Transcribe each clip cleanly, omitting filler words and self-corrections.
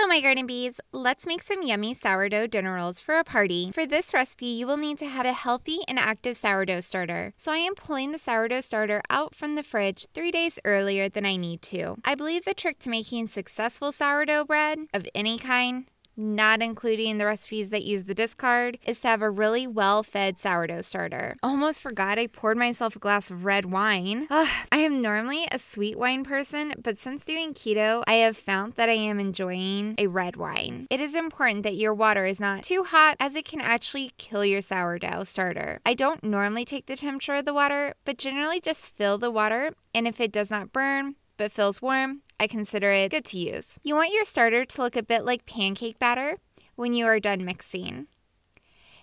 Hello my garden bees! Let's make some yummy sourdough dinner rolls for a party. For this recipe, you will need to have a healthy and active sourdough starter. So I am pulling the sourdough starter out from the fridge 3 days earlier than I need to. I believe the trick to making successful sourdough bread of any kind, not including the recipes that use the discard, is to have a really well-fed sourdough starter. Almost forgot I poured myself a glass of red wine. I am normally a sweet wine person, but since doing keto, I have found that I am enjoying a red wine. It is important that your water is not too hot, as it can actually kill your sourdough starter. I don't normally take the temperature of the water, but generally just fill the water, and if it does not burn but feels warm, I consider it good to use. You want your starter to look a bit like pancake batter when you are done mixing.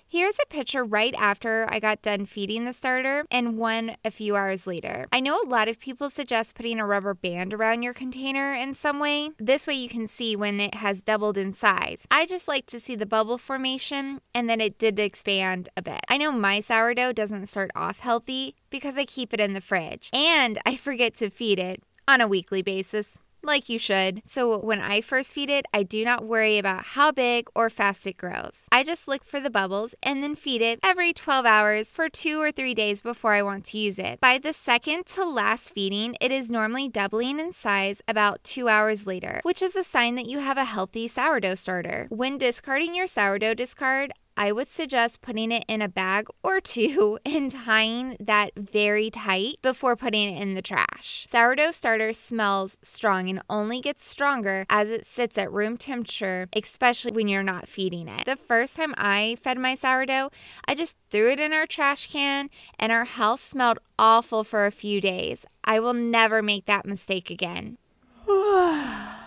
Here's a picture right after I got done feeding the starter and one a few hours later. I know a lot of people suggest putting a rubber band around your container in some way. This way you can see when it has doubled in size. I just like to see the bubble formation and then it did expand a bit. I know my sourdough doesn't start off healthy because I keep it in the fridge and I forget to feed it on a weekly basis, like you should. So when I first feed it, I do not worry about how big or fast it grows. I just look for the bubbles and then feed it every 12 hours for 2 or 3 days before I want to use it. By the second to last feeding, it is normally doubling in size about 2 hours later, which is a sign that you have a healthy sourdough starter. When discarding your sourdough discard, I would suggest putting it in a bag or two and tying that very tight before putting it in the trash. Sourdough starter smells strong and only gets stronger as it sits at room temperature, especially when you're not feeding it. The first time I fed my sourdough, I just threw it in our trash can and our house smelled awful for a few days. I will never make that mistake again.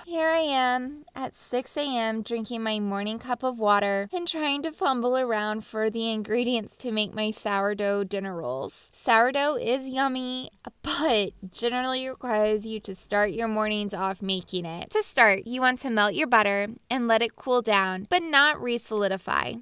Here I am at 6 a.m. drinking my morning cup of water and trying to fumble around for the ingredients to make my sourdough dinner rolls. Sourdough is yummy, but generally requires you to start your mornings off making it. To start, you want to melt your butter and let it cool down, but not re-solidify.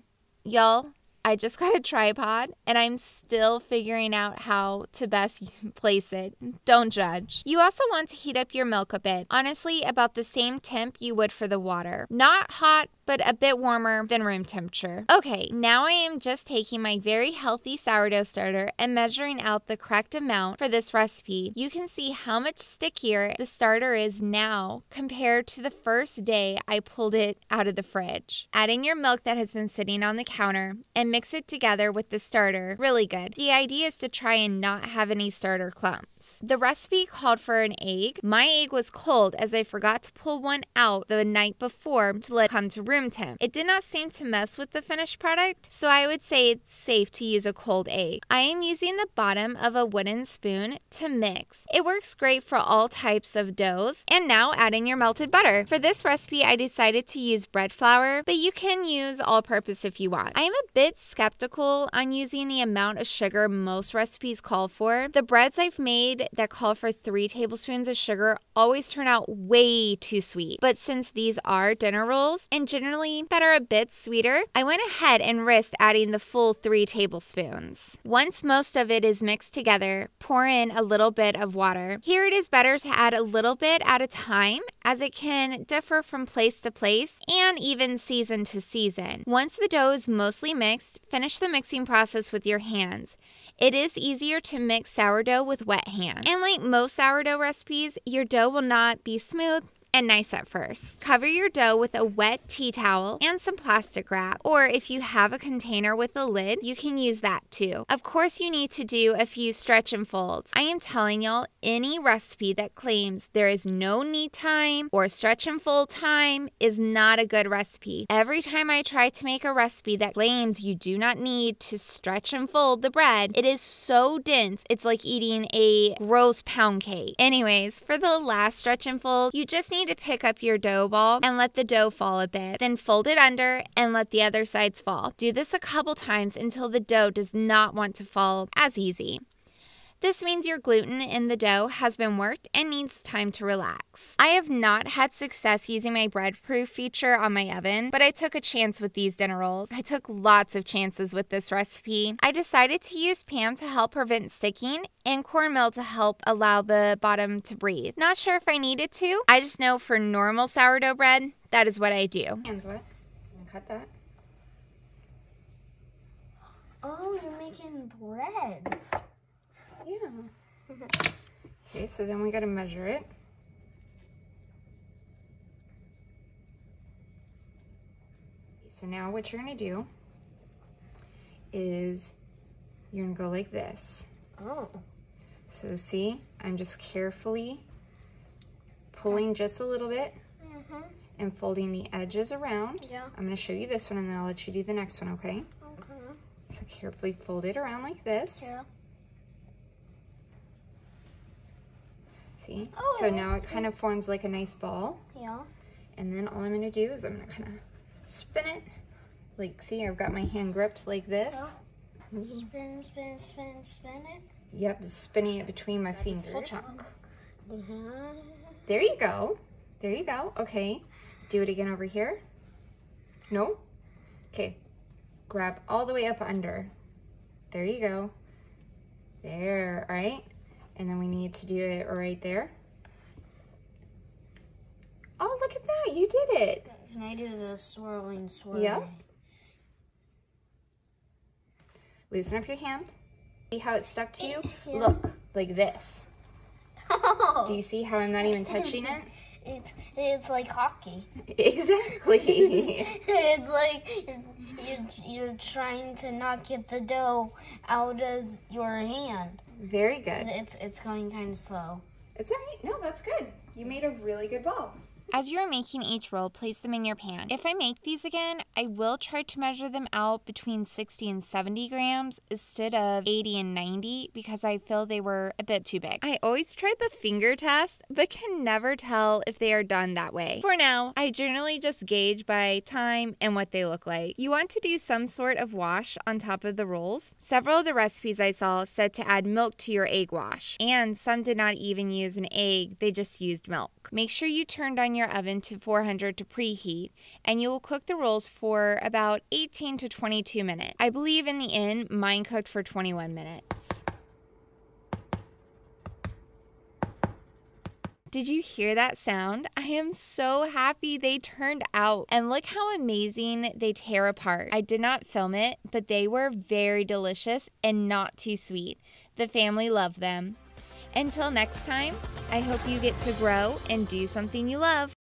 Y'all, I just got a tripod and I'm still figuring out how to best place it. Don't judge. You also want to heat up your milk a bit. Honestly, about the same temp you would for the water. Not hot, but a bit warmer than room temperature. Okay, now I am just taking my very healthy sourdough starter and measuring out the correct amount for this recipe. You can see how much stickier the starter is now compared to the first day I pulled it out of the fridge. Adding your milk that has been sitting on the counter and mix it together with the starter. Really good. The idea is to try and not have any starter clumps. The recipe called for an egg. My egg was cold as I forgot to pull one out the night before to let it come to room temp. It did not seem to mess with the finished product, so I would say it's safe to use a cold egg. I am using the bottom of a wooden spoon to mix. It works great for all types of doughs. And now adding your melted butter. For this recipe, I decided to use bread flour, but you can use all-purpose if you want. I am a bit skeptical on using the amount of sugar most recipes call for. The breads I've made that call for 3 tablespoons of sugar always turn out way too sweet. But since these are dinner rolls and generally better a bit sweeter, I went ahead and risked adding the full 3 tablespoons. Once most of it is mixed together, pour in a little bit of water. Here it is better to add a little bit at a time as it can differ from place to place and even season to season. Once the dough is mostly mixed, finish the mixing process with your hands. It is easier to mix sourdough with wet hands. And like most sourdough recipes, your dough will not be smooth and nice at first. Cover your dough with a wet tea towel and some plastic wrap, or if you have a container with a lid, you can use that too. Of course, you need to do a few stretch and folds. I am telling y'all, any recipe that claims there is no knead time or stretch and fold time is not a good recipe. Every time I try to make a recipe that claims you do not need to stretch and fold the bread, it is so dense, it's like eating a gross pound cake. Anyways, for the last stretch and fold, you just need to pick up your dough ball and let the dough fall a bit. Then fold it under and let the other sides fall. Do this a couple times until the dough does not want to fall as easy. This means your gluten in the dough has been worked and needs time to relax. I have not had success using my bread proof feature on my oven, but I took a chance with these dinner rolls. I took lots of chances with this recipe. I decided to use Pam to help prevent sticking and cornmeal to help allow the bottom to breathe. Not sure if I needed to. I just know for normal sourdough bread, that is what I do. Hands wet. Cut that. Oh, you're making bread. Yeah. Okay, so then we got to measure it. So now what you're going to do is you're going to go like this. Oh. So see, I'm just carefully pulling just a little bit and folding the edges around. Yeah. I'm going to show you this one and then I'll let you do the next one, okay? Okay. So carefully fold it around like this. Yeah. See? Oh, so now it kind of forms like a nice ball. Yeah. And then all I'm going to do is I'm going to kind of spin it. Like, see, I've got my hand gripped like this. Yeah. Spin, spin, spin, spin it. Yep, spinning it between my fingers. Full chunk. There you go. There you go. Okay. Do it again over here. No? Okay. Grab all the way up under. There you go. There, all right? And then we need to do it right there. Oh, look at that. You did it. Can I do the swirling swirl? Yep. Loosen up your hand. See how it's stuck to you? Yeah. Look, like this. Oh. Do you see how I'm not even touching it? It's like hockey. Exactly. It's like you're trying to not get the dough out of your hand. Very good. It's going kind of slow. It's all right. No, that's good. You made a really good ball. As you're making each roll, place them in your pan. If I make these again, I will try to measure them out between 60 and 70 grams instead of 80 and 90 because I feel they were a bit too big. I always try the finger test, but can never tell if they are done that way. For now, I generally just gauge by time and what they look like. You want to do some sort of wash on top of the rolls. Several of the recipes I saw said to add milk to your egg wash, and some did not even use an egg, they just used milk. Make sure you turned on your oven to 400 to preheat, and you will cook the rolls for about 18 to 22 minutes. I believe in the end, mine cooked for 21 minutes. Did you hear that sound? I am so happy they turned out. And look how amazing they tear apart. I did not film it, but they were very delicious and not too sweet. The family loved them. Until next time, I hope you get to grow and do something you love.